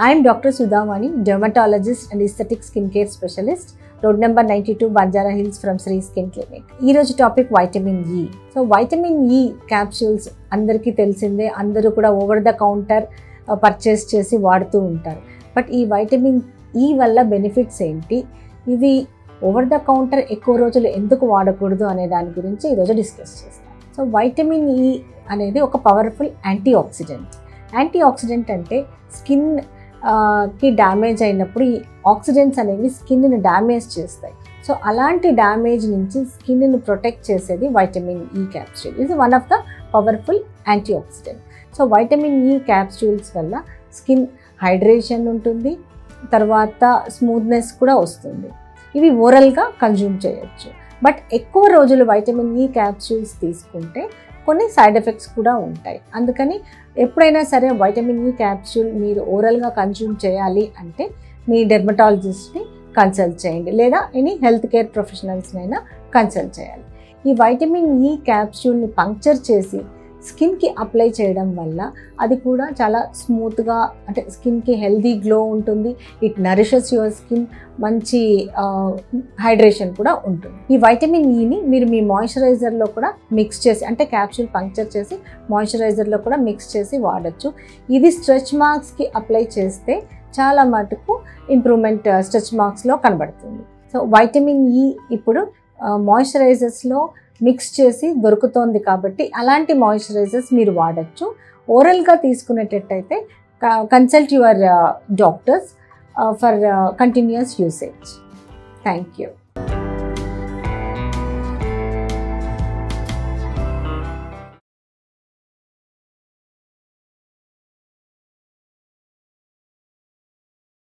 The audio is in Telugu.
I am Dr. Sudhamani, dermatologist and aesthetic skincare specialist, road number 92 Banjara Hills from Sri Skin Clinic. Ee roju topic vitamin E. So vitamin E capsules andariki telisinde, andaru kuda over the counter purchase chesi vadutu untaru. But ee vitamin E valla benefits enti? Ivi over the counter ekku rojulu enduku vaadakudu ane dani gurinchi ee roju discuss chestam. So vitamin E అనేది ఒక పవర్ఫుల్ యాంటీఆక్సిడెంట్. యాంటీఆక్సిడెంట్ అంటే స్కిన్ కి డ్యామేజ్ అయినప్పుడు ఈ ఆక్సిడెంట్స్ అనేవి స్కిన్ని డ్యామేజ్ చేస్తాయి. సో అలాంటి డ్యామేజ్ నుంచి స్కిన్ని ప్రొటెక్ట్ చేసేది వైటమిన్ ఈ క్యాప్సూల్. ఇది one of the powerful antioxidant. So vitamin E capsules వల్ల స్కిన్ హైడ్రేషన్ ఉంటుంది, తర్వాత స్మూత్నెస్ కూడా వస్తుంది. ఇవి ఓరల్గా కన్జ్యూమ్ చేయొచ్చు. బట్ ఎక్కువ రోజులు వైటమిన్ ఈ క్యాప్సూల్స్ తీసుకుంటే కొన్ని సైడ్ ఎఫెక్ట్స్ కూడా ఉంటాయి. అందుకని ఎప్పుడైనా సరే వైటమిన్ ఈ క్యాప్సూల్ మీరు ఓరల్గా కన్జ్యూమ్ చేయాలి అంటే మీ డెర్మటాలజిస్ట్ని కన్సల్ట్ చేయండి, లేదా ఎనీ హెల్త్ కేర్ ప్రొఫెషనల్స్నైనా కన్సల్ట్ చేయాలి. ఈ వైటమిన్ ఈ క్యాప్సూల్ని పంక్చర్ చేసి స్కిన్కి అప్లై చేయడం వల్ల అది కూడా చాలా స్మూత్గా, అంటే స్కిన్కి హెల్దీ గ్లో ఉంటుంది. ఇట్ నరిషెస్ యువర్ స్కిన్, మంచి హైడ్రేషన్ కూడా ఉంటుంది. ఈ వైటమిన్ ఈని మీరు మీ మాయిశ్చరైజర్లో కూడా మిక్స్ చేసి, అంటే క్యాప్సూల్ పంక్చర్ చేసి మాయిశ్చరైజర్లో కూడా మిక్స్ చేసి వాడచ్చు. ఇది స్ట్రెచ్ మార్క్స్కి అప్లై చేస్తే చాలా మటుకు ఇంప్రూవ్మెంట్ స్ట్రెచ్ మార్క్స్లో కనబడుతుంది. సో వైటమిన్ ఈ ఇప్పుడు మాయిశ్చరైజర్స్లో మిక్స్ చేసి దొరుకుతోంది కాబట్టి అలాంటి మాయిశ్చరైజర్స్ మీరు వాడచ్చు. ఓరల్గా తీసుకునేటట్టయితే consult your doctors for continuous usage. Thank you.